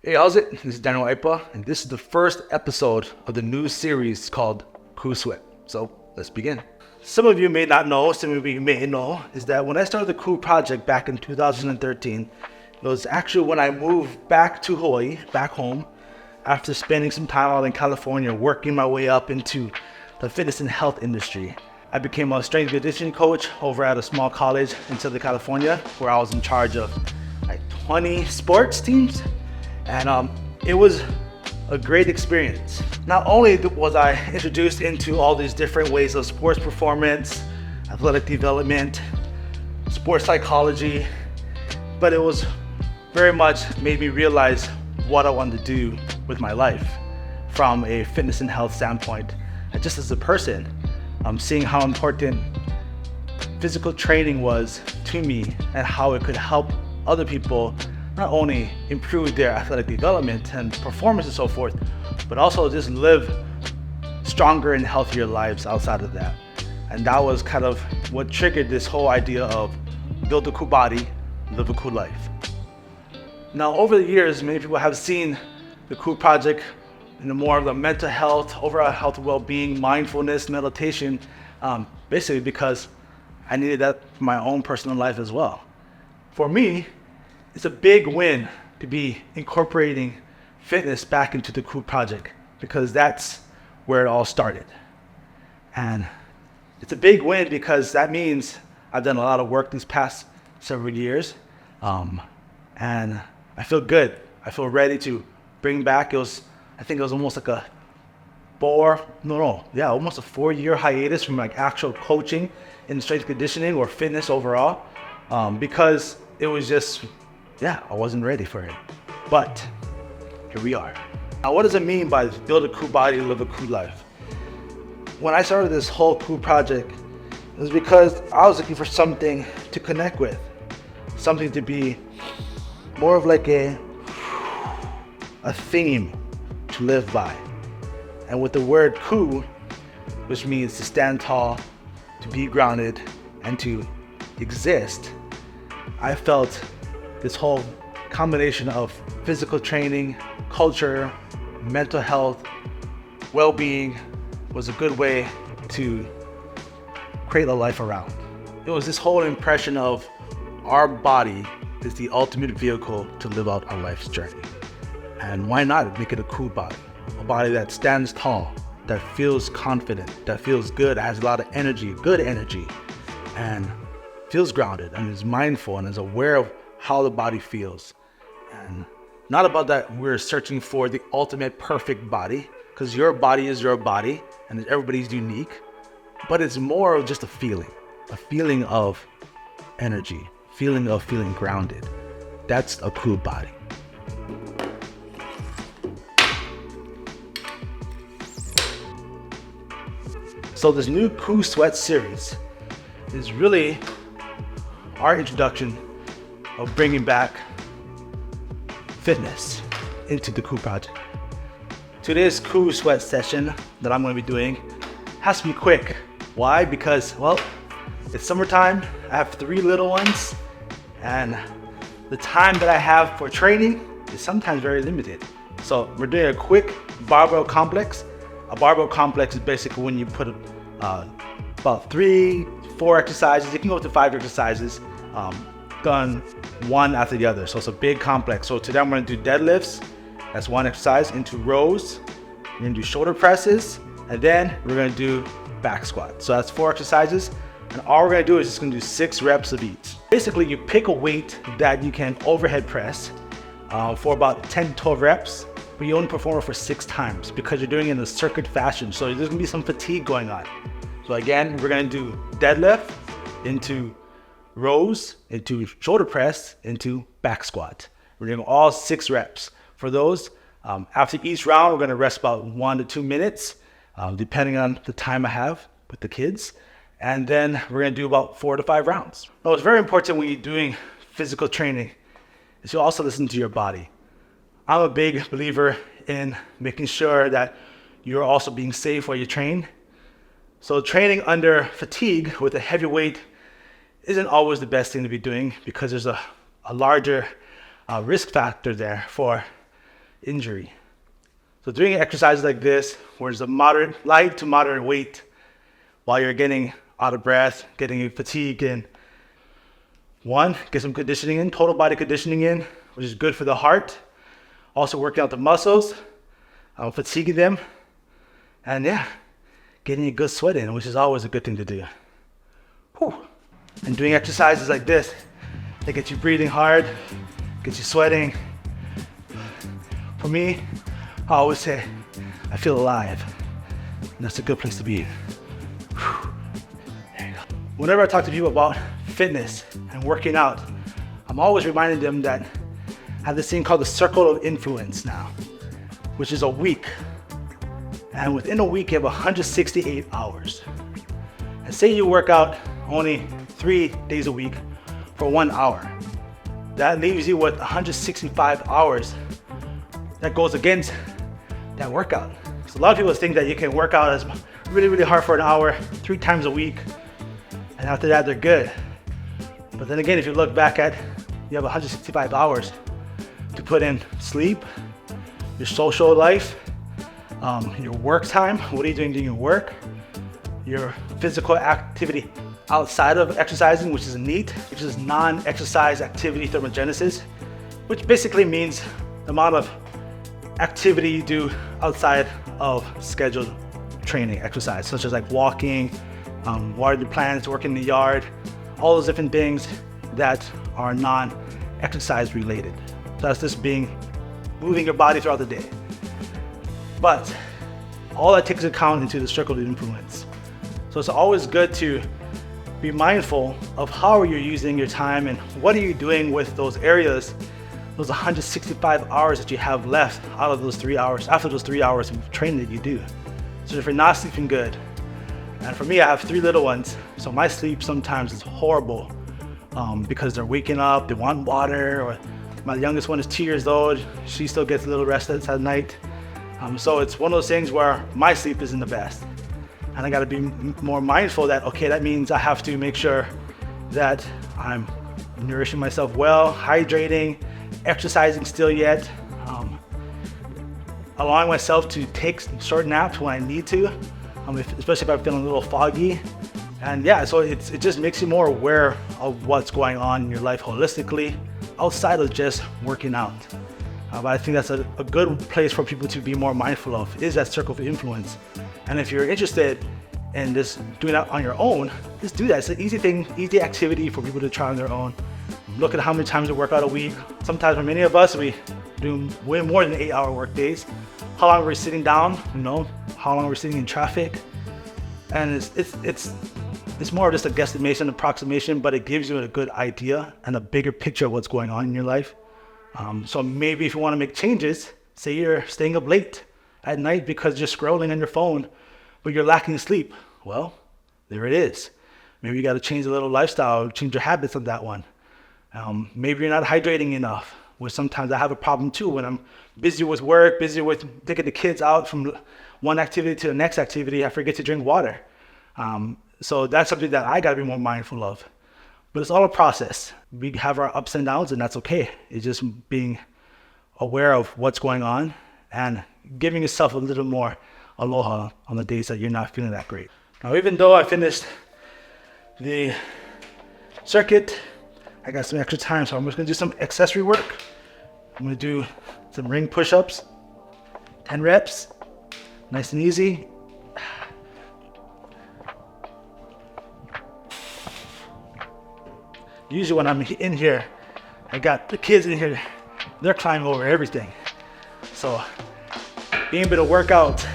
Hey, how's it? This is Daniel Aipa, and this is the first episode of the new series called Cool Sweat. So let's begin. Some of you may not know, some of you may know, is that when I started the Cool Project back in 2013, it was actually when I moved back to Hawaii, back home, after spending some time out in California, working my way up into the fitness and health industry. I became a strength and conditioning coach over at a small college in Southern California, where I was in charge of like 20 sports teams. And it was a great experience. Not only was I introduced into all these different ways of sports performance, athletic development, sports psychology, but it was very much made me realize what I wanted to do with my life from a fitness and health standpoint, and just as a person, seeing how important physical training was to me and how it could help other people not only improve their athletic development and performance and so forth, but also just live stronger and healthier lives outside of that. And that was kind of what triggered this whole idea of build a cool body, live a cool life. Now, over the years, many people have seen the Cool Project in the more of the mental health, overall health, well-being, mindfulness, meditation, basically because I needed that for my own personal life as well. For me, it's a big win to be incorporating fitness back into the Cool Project because that's where it all started. And it's a big win because that means I've done a lot of work these past several years. And I feel good. I feel ready to bring back, I think it was almost like almost a 4-year hiatus from like actual coaching in strength conditioning or fitness overall. Because it was just, I wasn't ready for it. But here we are. Now, what does it mean by build a cool body, live a cool life? When I started this whole Cool Project, it was because I was looking for something to connect with, something to be more of like a theme to live by. And with the word cool, which means to stand tall, to be grounded, and to exist, I felt this whole combination of physical training, culture, mental health, well-being was a good way to create a life around. It was this whole impression of our body is the ultimate vehicle to live out our life's journey. And why not make it a cool body? A body that stands tall, that feels confident, that feels good, has a lot of energy, good energy, and feels grounded and is mindful and is aware of how the body feels. And not about that we're searching for the ultimate perfect body, because your body is your body and everybody's unique, but it's more of just a feeling of energy, feeling of feeling grounded. That's a cool body. So this new Cool Sweat series is really our introduction of bringing back fitness into the Cool Project. Today's Cool Sweat session that I'm going to be doing has to be quick. Why? Because, it's summertime, I have 3 little ones, and the time that I have for training is sometimes very limited. So we're doing a quick barbell complex. A barbell complex is basically when you put about 3-4 exercises, you can go up to 5 exercises, done one after the other. So it's a big complex. So today I'm going to do deadlifts. That's one exercise. Into rows. We're going to do shoulder presses. And then we're going to do back squat. So that's 4 exercises. And all we're going to do is just going to do 6 reps of each. Basically, you pick a weight that you can overhead press for about 10 to 12 reps. But you only perform it for 6 times because you're doing it in a circuit fashion. So there's going to be some fatigue going on. So again, we're going to do deadlift into rows, into shoulder press, into back squat. We're doing all 6 reps. For those, after each round, we're going to rest about 1 to 2 minutes, depending on the time I have with the kids. And then we're going to do about 4 to 5 rounds. Now, it's very important when you're doing physical training is you also listen to your body. I'm a big believer in making sure that you're also being safe while you train. So training under fatigue with a heavy weight isn't always the best thing to be doing because there's a larger risk factor there for injury. So doing exercises like this, where it's a light to moderate weight, while you're getting out of breath, getting fatigued in. One, get some conditioning in, total body conditioning in, which is good for the heart. Also working out the muscles, fatiguing them, and getting a good sweat in, which is always a good thing to do. Whew. And doing exercises like this, they get you breathing hard, get you sweating. For me, I always say, I feel alive, and that's a good place to be. Whew. There you go. Whenever I talk to people about fitness and working out, I'm always reminding them that I have this thing called the circle of influence now, which is a week. And within a week, you have 168 hours. And say you work out only 3 days a week for 1 hour. That leaves you with 165 hours that goes against that workout. So a lot of people think that you can work out as really, really hard for an hour, 3 times a week, and after that, they're good. But then again, if you look back at, you have 165 hours to put in sleep, your social life, your work time, what are you doing during your work, your physical activity outside of exercising, which is NEAT, which is non-exercise activity thermogenesis, which basically means the amount of activity you do outside of scheduled training exercise, such as like walking, watering your plants, working in the yard, all those different things that are non-exercise related. So that's just moving your body throughout the day. But all that takes account into the circle of influence. So it's always good to be mindful of how you're using your time and what are you doing with those areas, those 165 hours that you have left out of those 3 hours, after those 3 hours of training that you do. So if you're not sleeping good, and for me, I have 3 little ones, so my sleep sometimes is horrible because they're waking up, they want water, or my youngest one is 2 years old, she still gets a little restless at night. So it's one of those things where my sleep isn't the best. And I gotta be more mindful that, okay, that means I have to make sure that I'm nourishing myself well, hydrating, exercising still yet, allowing myself to take short naps when I need to, especially if I'm feeling a little foggy. And so it just makes you more aware of what's going on in your life holistically, outside of just working out. But I think that's a good place for people to be more mindful of, is that circle of influence. And if you're interested in just doing that on your own, just do that. It's an easy thing, easy activity for people to try on their own. Look at how many times we work out a week. Sometimes for many of us, we do way more than 8-hour work days. How long we're sitting down, how long we're sitting in traffic. And it's more of just a guesstimation, approximation, but it gives you a good idea and a bigger picture of what's going on in your life. So maybe if you want to make changes, say you're staying up late at night because you're scrolling on your phone, but you're lacking sleep. Well, there it is. Maybe you got to change a little lifestyle, change your habits on that one. Maybe you're not hydrating enough, which sometimes I have a problem too. When I'm busy with work, busy with taking the kids out from one activity to the next activity, I forget to drink water. So that's something that I got to be more mindful of. But it's all a process. We have our ups and downs, and that's okay. It's just being aware of what's going on and giving yourself a little more aloha on the days that you're not feeling that great. Now, even though I finished the circuit, I got some extra time, so I'm just gonna do some accessory work. I'm gonna do some ring push-ups, 10 reps, nice and easy. Usually when I'm in here, I got the kids in here, they're climbing over everything. So being able to work out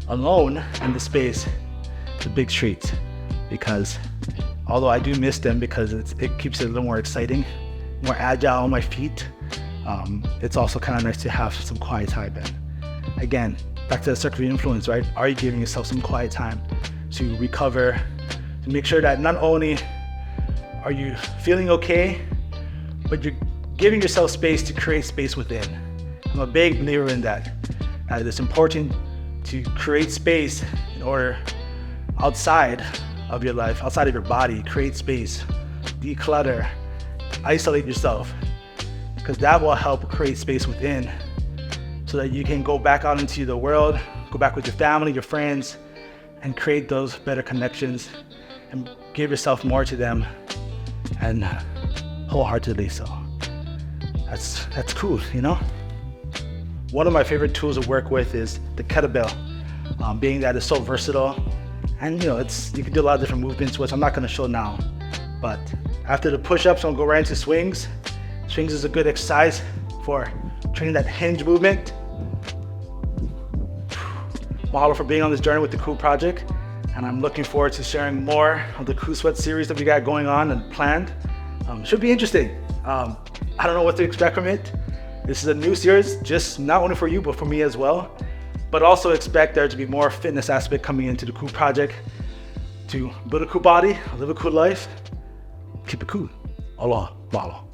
alone in the space is a big treat, because although I do miss them because it keeps it a little more exciting, more agile on my feet, it's also kind of nice to have some quiet time. And again, back to the circle of influence, right? Are you giving yourself some quiet time to recover, to make sure that not only are you feeling okay, but you're giving yourself space to create space within. I'm a big believer in that. It's important to create space in order outside of your life, outside of your body, create space, declutter, isolate yourself, because that will help create space within so so that you can go back out into the world, go back with your family, your friends, and create those better connections and give yourself more to them, and wholeheartedly so. That's cool, you know? One of my favorite tools to work with is the kettlebell, being that it's so versatile, and you know, you can do a lot of different movements, which I'm not gonna show now. But after the push-ups, I'm gonna go right into swings. Swings is a good exercise for training that hinge movement. Mahalo for being on this journey with the Cool Project, and I'm looking forward to sharing more of the Cool Sweat series that we got going on and planned. Should be interesting. I don't know what to expect from it. This is a new series, just not only for you, but for me as well. But also expect there to be more fitness aspect coming into the Cool Project to build a cool body, live a cool life, keep it cool. Aloha, mahalo.